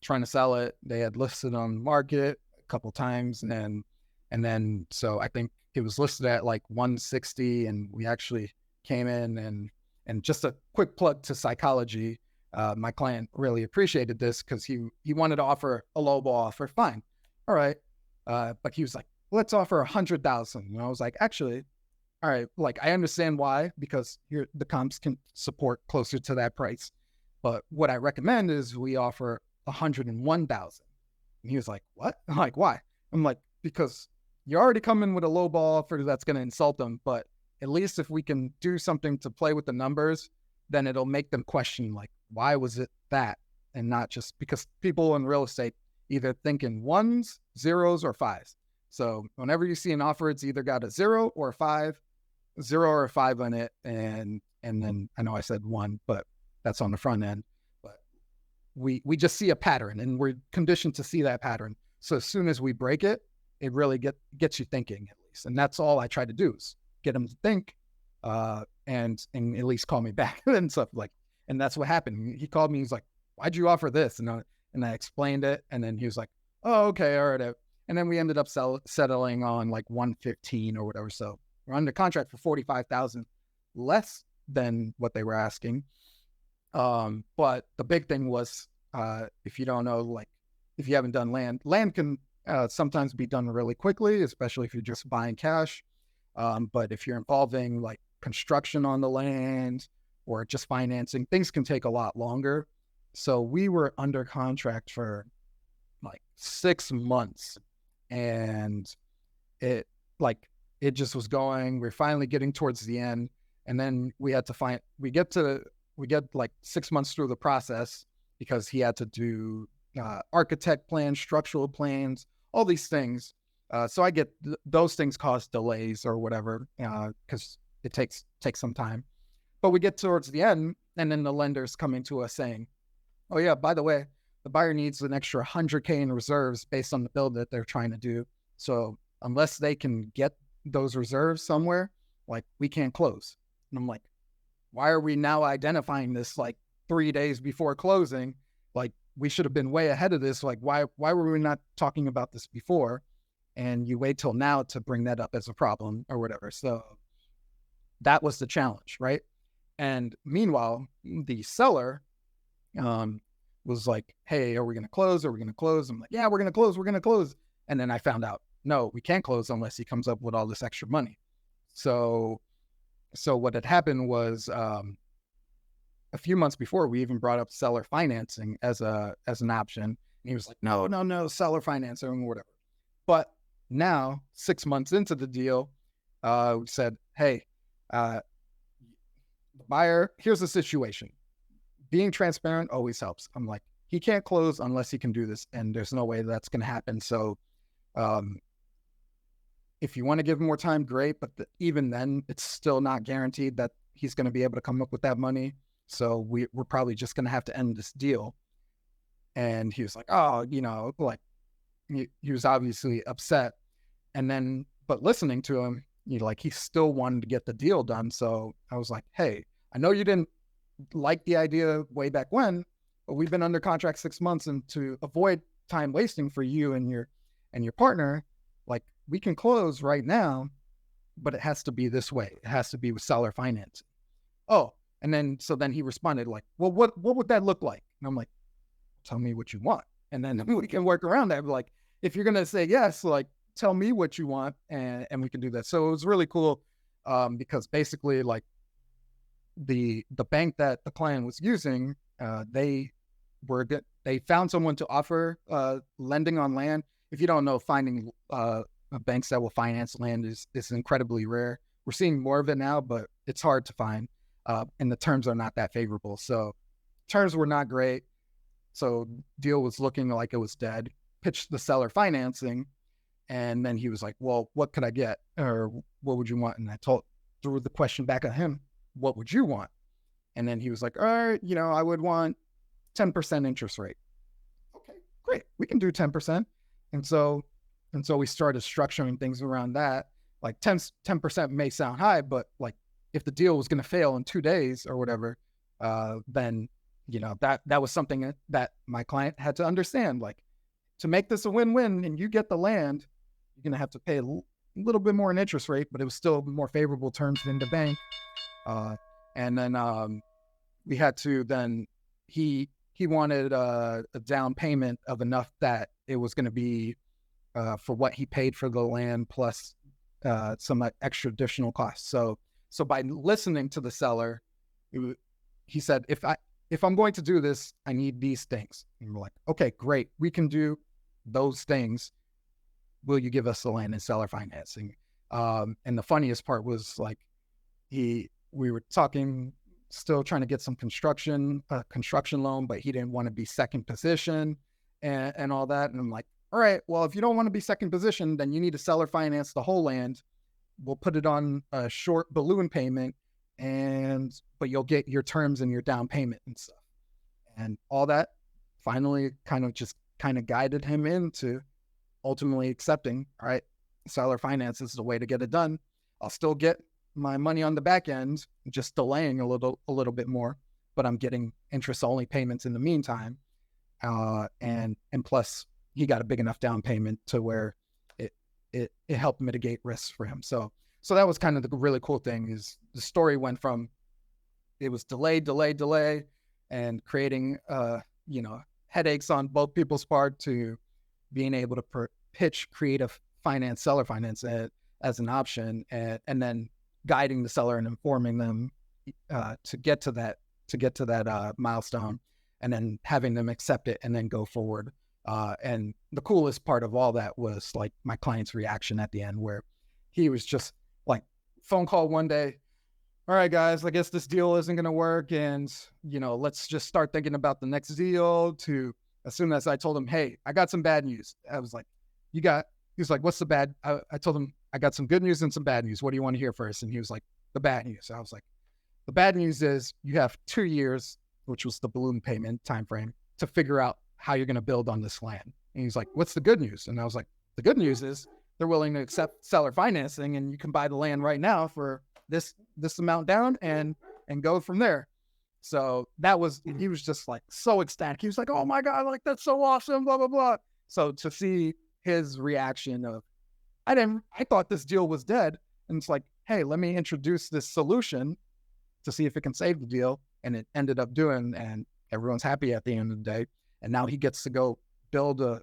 trying to sell it. They had listed on the market a couple times, and then so I think it was listed at like 160, and we actually came in and just a quick plug to psychology. My client really appreciated this because he wanted to offer a low ball offer. Fine, all right, but he was like, let's offer 100,000. And I was like, actually, all right, like I understand why, because here the comps can support closer to that price. But what I recommend is we offer 101,000. And he was like, what? I'm like, why? I'm like, because you're already coming with a low ball offer that's going to insult them. But at least if we can do something to play with the numbers, then it'll make them question, like, why was it that? And not just because people in real estate either think in ones, zeros, or fives. So whenever you see an offer, it's either got a 0 or a 5, 0 or a 5 on it. And then I know I said 1, but that's on the front end. But we just see a pattern, and we're conditioned to see that pattern. So as soon as we break it, it really gets you thinking, at least. And that's all I try to do, is get them to think, and at least call me back and stuff like. And that's what happened. He called me. He's like, "Why'd you offer this?" And I explained it, and then he was like, "Oh, okay, all right." And then we ended up settling on like 115 or whatever. So we're under contract for 45,000, less than what they were asking. But the big thing was, if you don't know, like if you haven't done land can sometimes be done really quickly, especially if you're just buying cash. But if you're involving like construction on the land or just financing, things can take a lot longer. So we were under contract for like 6 months, and it just was going. We're finally getting towards the end, and then we get like 6 months through the process because he had to do architect plans, structural plans, all these things. So I get those things cause delays or whatever, because it takes some time. But we get towards the end, and then the lender's coming to us saying, "Oh yeah, by the way, the buyer needs an extra 100K in reserves based on the build that they're trying to do. So unless they can get those reserves somewhere, like we can't close." And I'm like, why are we now identifying this like 3 days before closing? Like we should have been way ahead of this. Like why were we not talking about this before? And you wait till now to bring that up as a problem or whatever. So that was the challenge, right? And meanwhile, the seller was like, "Hey, are we going to close? Are we going to close?" I'm like, "Yeah, we're going to close. We're going to close." And then I found out, no, we can't close unless he comes up with all this extra money. So what had happened was a few months before, we even brought up seller financing as an option. And he was like, no, seller financing or whatever. But now, 6 months into the deal, we said, "Hey, the buyer, here's the situation." Being transparent always helps. I'm like, he can't close unless he can do this, and there's no way that's going to happen. So if you want to give him more time, great. But even then, it's still not guaranteed that he's going to be able to come up with that money. So we're probably just going to have to end this deal. And he was like, "Oh, like he was obviously upset." And then, but listening to him, he still wanted to get the deal done. So I was like, "Hey, I know you didn't like the idea way back when, but we've been under contract 6 months, and to avoid time wasting for you and your partner, like we can close right now, but it has to be this way. It has to be with seller financing." Oh, and then he responded like, "Well, what would that look like?" And I'm like, "Tell me what you want, and then we can work around that." Like, if you're gonna say yes, like tell me what you want, and we can do that. So it was really cool, because basically, like the bank that the client was using, they found someone to offer lending on land. If you don't know, finding banks that will finance land is incredibly rare. We're seeing more of it now, but it's hard to find, and the terms are not that favorable. So terms were not great. So deal was looking like it was dead. Pitched the seller financing, and then he was like, "Well, what could I get, or what would you want?" And I threw the question back at him, "What would you want?" And then he was like, "All right, I would want 10% interest rate." Okay, great. We can do 10%. And so we started structuring things around that. Like 10% may sound high, but like if the deal was going to fail in 2 days or whatever, then that was something that my client had to understand. Like, to make this a win-win and you get the land, you're going to have to pay a little bit more in interest rate, but it was still more favorable terms than the bank. And then we had to then he wanted a down payment of enough that it was going to be for what he paid for the land plus some extra additional costs. So by listening to the seller, he said, if I'm going to do this, I need these things. And we're like, okay, great, we can do those things. Will you give us the land and seller financing? And the funniest part was, like, we were talking, still trying to get some construction loan, but he didn't want to be second position and all that. And I'm like, all right, well, if you don't want to be second position, then you need to seller finance the whole land. We'll put it on a short balloon payment, but you'll get your terms and your down payment and stuff. And all that finally kind of guided him into ultimately accepting, all right, seller finance is the way to get it done. I'll still get my money on the back end, just delaying a little bit more, but I'm getting interest only payments in the meantime. And plus he got a big enough down payment to where it helped mitigate risks for him. So that was kind of the really cool thing, is the story went from, it was delay, and creating, headaches on both people's part, to being able to pitch creative finance, seller finance as an option, and then guiding the seller and informing them to get to that milestone, and then having them accept it and then go forward. And the coolest part of all that was, like, my client's reaction at the end, where he was just like, phone call one day, all right, guys, I guess this deal isn't going to work, and let's just start thinking about the next deal. To, as soon as I told him, hey, I got some bad news, I was like, he was like, what's the bad? I told him, I got some good news and some bad news. What do you want to hear first? And he was like, the bad news. I was like, the bad news is you have 2 years, which was the balloon payment timeframe, to figure out how you're going to build on this land. And he's like, what's the good news? And I was like, the good news is they're willing to accept seller financing, and you can buy the land right now for this amount down and go from there. So he was just like so ecstatic. He was like, oh my God, like, that's so awesome, blah, blah, blah. So to see his reaction of, I thought this deal was dead. And it's like, hey, let me introduce this solution to see if it can save the deal. And it ended up doing, and everyone's happy at the end of the day. And now he gets to go build a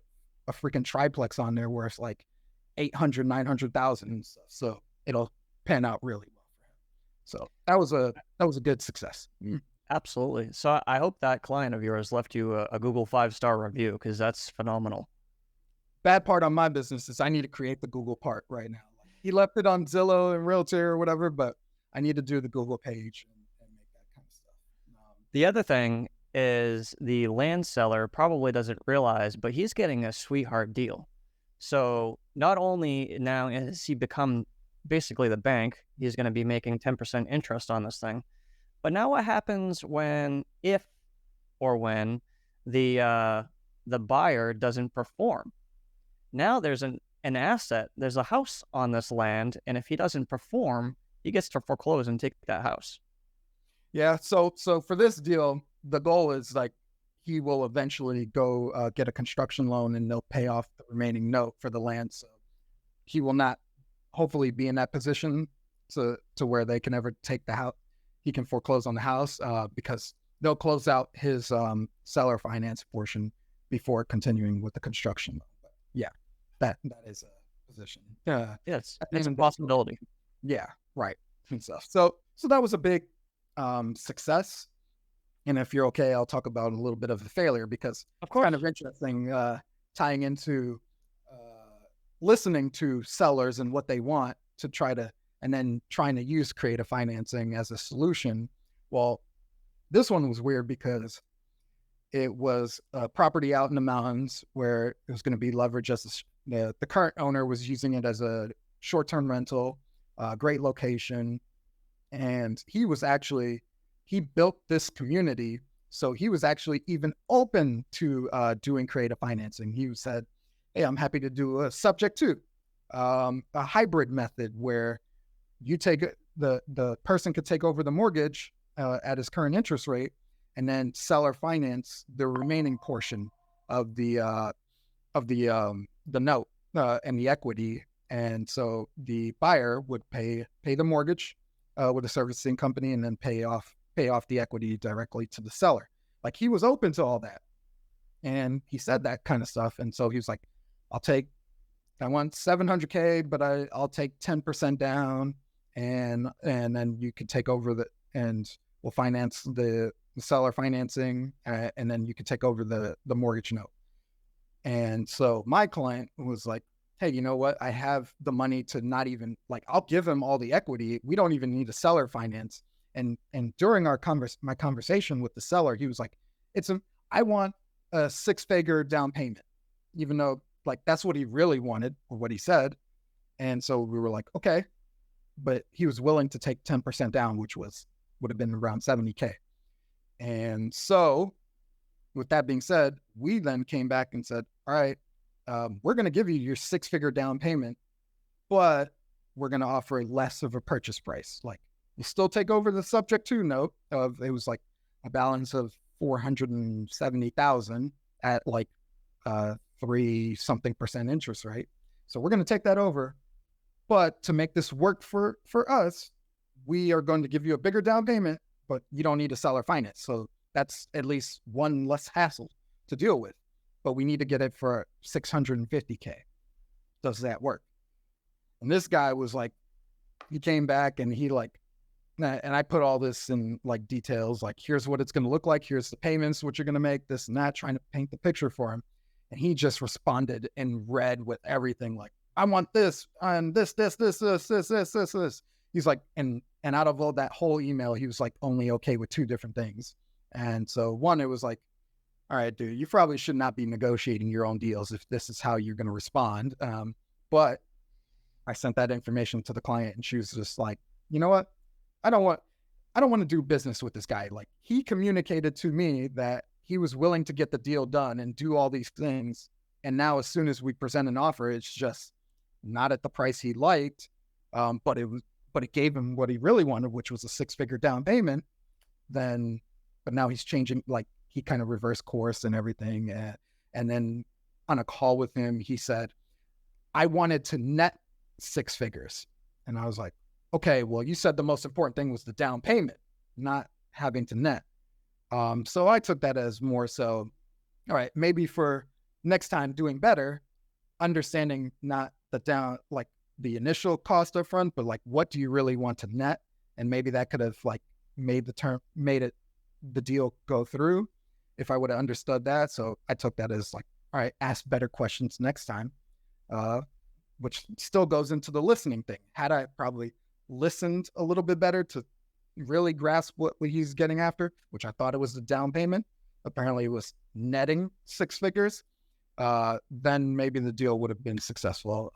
freaking triplex on there where it's like 800, 900,000 and stuff. So it'll pan out really well for him. So that was a good success. Absolutely. So I hope that client of yours left you a Google 5-star review, because that's phenomenal. Bad part on my business is I need to create the Google part right now. He left it on Zillow and Realtor or whatever, but I need to do the Google page and make that kind of stuff. The other thing is, the land seller probably doesn't realize, but he's getting a sweetheart deal. So not only now has he become basically the bank, he's going to be making 10% interest on this thing. But now what happens when the buyer doesn't perform? Now there's an asset, there's a house on this land, and if he doesn't perform, he gets to foreclose and take that house. Yeah, so for this deal, the goal is, like, he will eventually go get a construction loan, and they'll pay off the remaining note for the land. So he will not, hopefully, be in that position to where they can ever take the house. He can foreclose on the house because they'll close out his seller finance portion before continuing with the construction loan. But yeah, that is a position. Yes, it's a possibility. Yeah, right. And stuff. So that was a big success. And if you're okay, I'll talk about a little bit of the failure, because of course, it's kind of interesting tying into listening to sellers and what they want to try to, and then trying to use creative financing as a solution. Well, this one was weird because it was a property out in the mountains where it was going to be leveraged as the current owner was using it as a short-term rental, great location. And he built this community. So he was actually even open to doing creative financing. He said, hey, I'm happy to do a subject to a hybrid method where you take the person could take over the mortgage at his current interest rate, and then seller finance the remaining portion of the note and the equity. And so the buyer would pay the mortgage with a servicing company, and then pay off the equity directly to the seller. Like, he was open to all that, and he said that kind of stuff. And so he was like, I want $700K, but I'll take 10% down, and then you could take over and we'll finance the seller financing, and then you could take over the mortgage note. And so my client was like, hey, you know what? I have the money to not even, like, I'll give him all the equity. We don't even need a seller finance. And during my conversation with the seller, he was like, I want a 6-figure down payment, even though, like, that's what he really wanted, or what he said. And so we were like, okay, but he was willing to take 10% down, which would have been around $70K. And so with that being said, we then came back and said, all right, we're going to give you your 6-figure down payment, but we're going to offer less of a purchase price. Like, you still take over the subject to note of, it was like a balance of $470,000 at like 3% interest rate. So we're going to take that over, but to make this work for us, we are going to give you a bigger down payment, but you don't need a seller finance. So that's at least one less hassle to deal with. But we need to get it for $650K. Does that work? And this guy was like, he came back and he like, and I put all this in like details, like, here's what it's going to look like. Here's the payments, what you're going to make, this and that, trying to paint the picture for him. And he just responded in red with everything. Like, I want this and this. He's like, and out of all that whole email, he was like only okay with 2 different things. And so one, it was like, all right, dude, you probably should not be negotiating your own deals if this is how you're going to respond. But I sent that information to the client, and she was just like, you know what? I don't want to do business with this guy. Like, he communicated to me that he was willing to get the deal done and do all these things. And now as soon as we present an offer, it's just not at the price he liked. But it gave him what he really wanted, which was a 6-figure down payment. But now he's changing, like, he kind of reversed course and everything. And then on a call with him, he said, I wanted to net 6 figures. And I was like, okay, well, you said the most important thing was the down payment, not having to net. So I took that as more so, all right, maybe for next time doing better, understanding not like the initial cost up front, but like, what do you really want to net? And maybe that could have like made the deal go through if I would have understood that. So I took that as like, all right, ask better questions next time, which still goes into the listening thing. Had I probably listened a little bit better to really grasp what he's getting after, which I thought it was the down payment, apparently it was netting 6 figures, then maybe the deal would have been successful,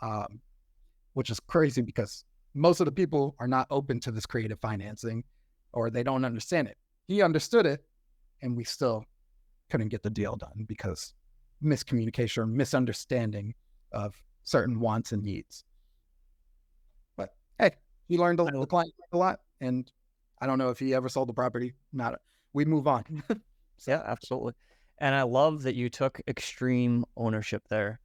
which is crazy because most of the people are not open to this creative financing, or they don't understand it. He understood it, and we still couldn't get the deal done because miscommunication or misunderstanding of certain wants and needs. But hey, he learned the client a lot, and I don't know if he ever sold the property. We move on. Yeah, absolutely. And I love that you took extreme ownership there.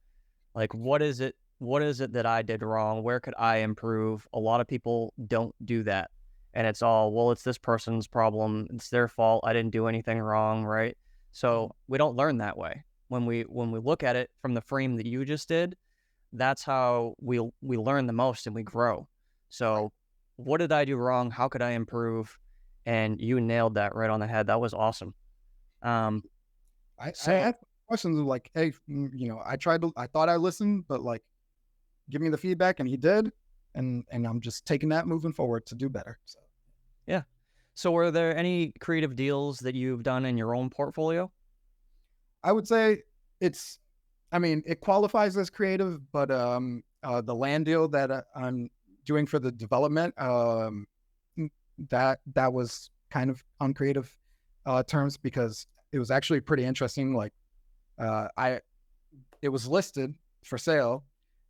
Like, what is it that I did wrong? Where could I improve? A lot of people don't do that. And it's all, well, it's this person's problem. It's their fault. I didn't do anything wrong, right? So we don't learn that way. When we look at it from the frame that you just did, that's how we learn the most and we grow. So what did I do wrong? How could I improve? And you nailed that right on the head. That was awesome. I had questions of like, hey, I thought I listened, but like, give me the feedback, and he did. And I'm just taking that moving forward to do better. So. Yeah. So were there any creative deals that you've done in your own portfolio? I would say it qualifies as creative, but the land deal that I'm doing for the development, that was kind of on creative terms, because it was actually pretty interesting. Like, it was listed for sale.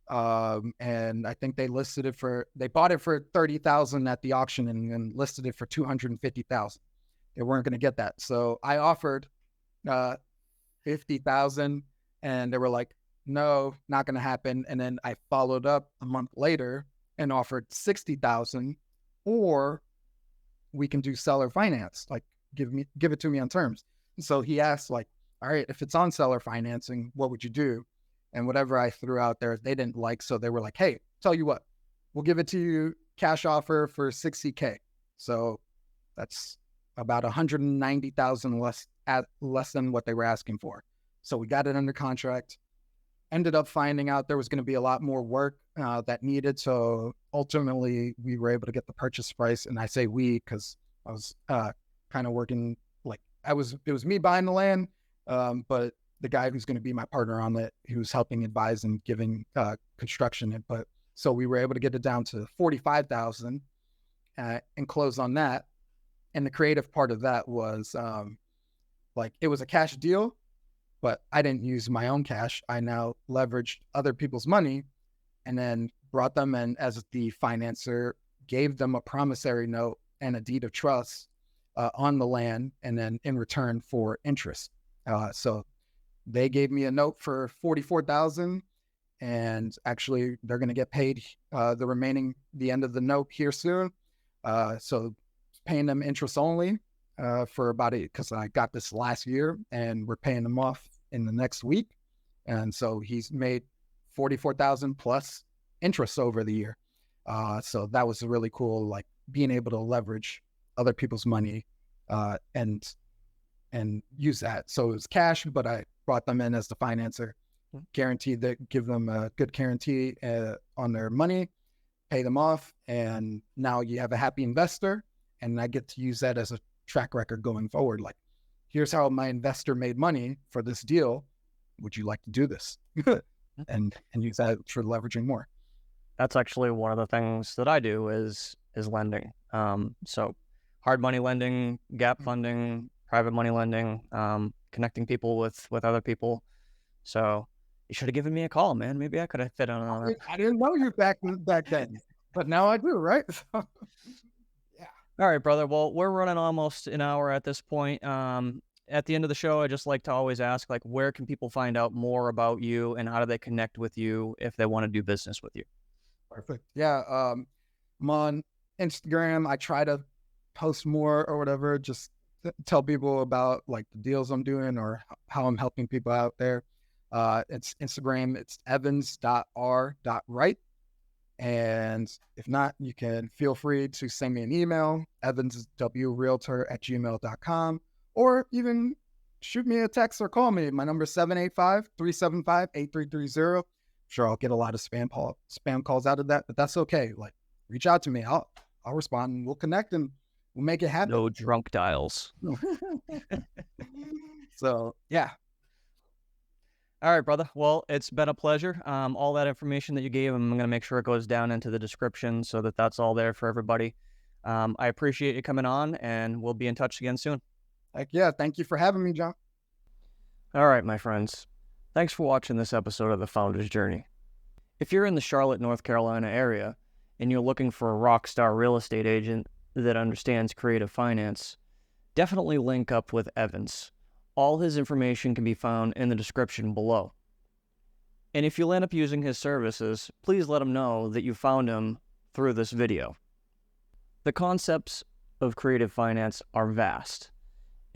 And I think they bought it for $30,000 at the auction and listed it for $250,000. they weren't going to get that. So I offered 50,000, and they were like, no, not going to happen. And then I followed up a month later and offered 60,000, or we can do seller finance, like give it to me on terms. And so he asked, like, all right, if it's on seller financing, what would you do? And whatever I threw out there, they didn't like. So they were like, hey, tell you what, we'll give it to you cash offer for 60K. So that's about 190,000 less than what they were asking for. So we got it under contract. Ended up finding out there was going to be a lot more work that needed. So ultimately, we were able to get the purchase price. And I say we because I was kind of working, like it was me buying the land, but the guy who's going to be my partner on it, who's helping advise and giving construction input. So we were able to get it down to 45,000 and close on that. And the creative part of that was like it was a cash deal, but I didn't use my own cash. I now leveraged other people's money and then brought them in as the financer, gave them a promissory note and a deed of trust on the land, and then in return for interest. So they gave me a note for 44,000, and actually they're going to get paid the end of the note here soon. So paying them interest only for about it, because I got this last year and we're paying them off in the next week. And so he's made 44,000 plus interest over the year. So that was really cool, like being able to leverage other people's money and use that. So it was cash, but I brought them in as the financer, guaranteed that, give them a good guarantee on their money, pay them off. And now you have a happy investor, and I get to use that as a track record going forward. Like, here's how my investor made money for this deal. Would you like to do this? and use that for leveraging more. That's actually one of the things that I do is lending. So hard money lending, gap funding, private money lending, connecting people with other people. So you should have given me a call, man. Maybe I could have fit on that. I didn't know you back then, but now I do, right? Yeah. All right, brother. Well, we're running almost an hour at this point. At the end of the show, I just like to always ask, like, where can people find out more about you, and how do they connect with you if they want to do business with you? Perfect. Yeah. I'm on Instagram. I try to post more or whatever, just tell people about like the deals I'm doing or how I'm helping people out there. It's Instagram. It's evans.r.wright. And if not, you can feel free to send me an email, evanswrealtor@gmail.com, or even shoot me a text or call me. My number is 785-375-8330. Sure, I'll get a lot of spam calls out of that, but that's okay. Like, reach out to me. I'll respond, and we'll connect, and we'll make it happen. No drunk dials. So, yeah. All right, brother. Well, it's been a pleasure. All that information that you gave, I'm going to make sure it goes down into the description so that that's all there for everybody. I appreciate you coming on, and we'll be in touch again soon. Heck yeah. Thank you for having me, John. All right, my friends. Thanks for watching this episode of The Founder's Journey. If you're in the Charlotte, North Carolina area, and you're looking for a rock star real estate agent that understands creative finance, definitely link up with Evans. All his information can be found in the description below. And if you'll end up using his services, please let him know that you found him through this video. The concepts of creative finance are vast,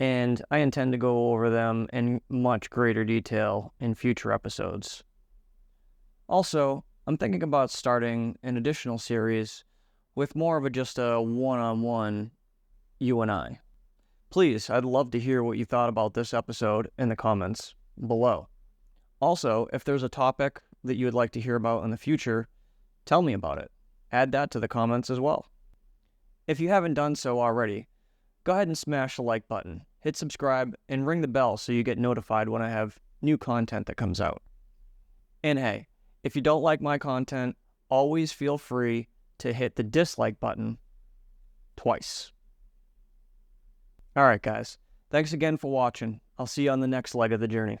and I intend to go over them in much greater detail in future episodes. Also, I'm thinking about starting an additional series with more of just a one-on-one you and I. Please, I'd love to hear what you thought about this episode in the comments below. Also, if there's a topic that you would like to hear about in the future, tell me about it. Add that to the comments as well. If you haven't done so already, go ahead and smash the like button, hit subscribe, and ring the bell so you get notified when I have new content that comes out. And hey, if you don't like my content, always feel free to hit the dislike button twice. All right, guys. Thanks again for watching. I'll see you on the next leg of the journey.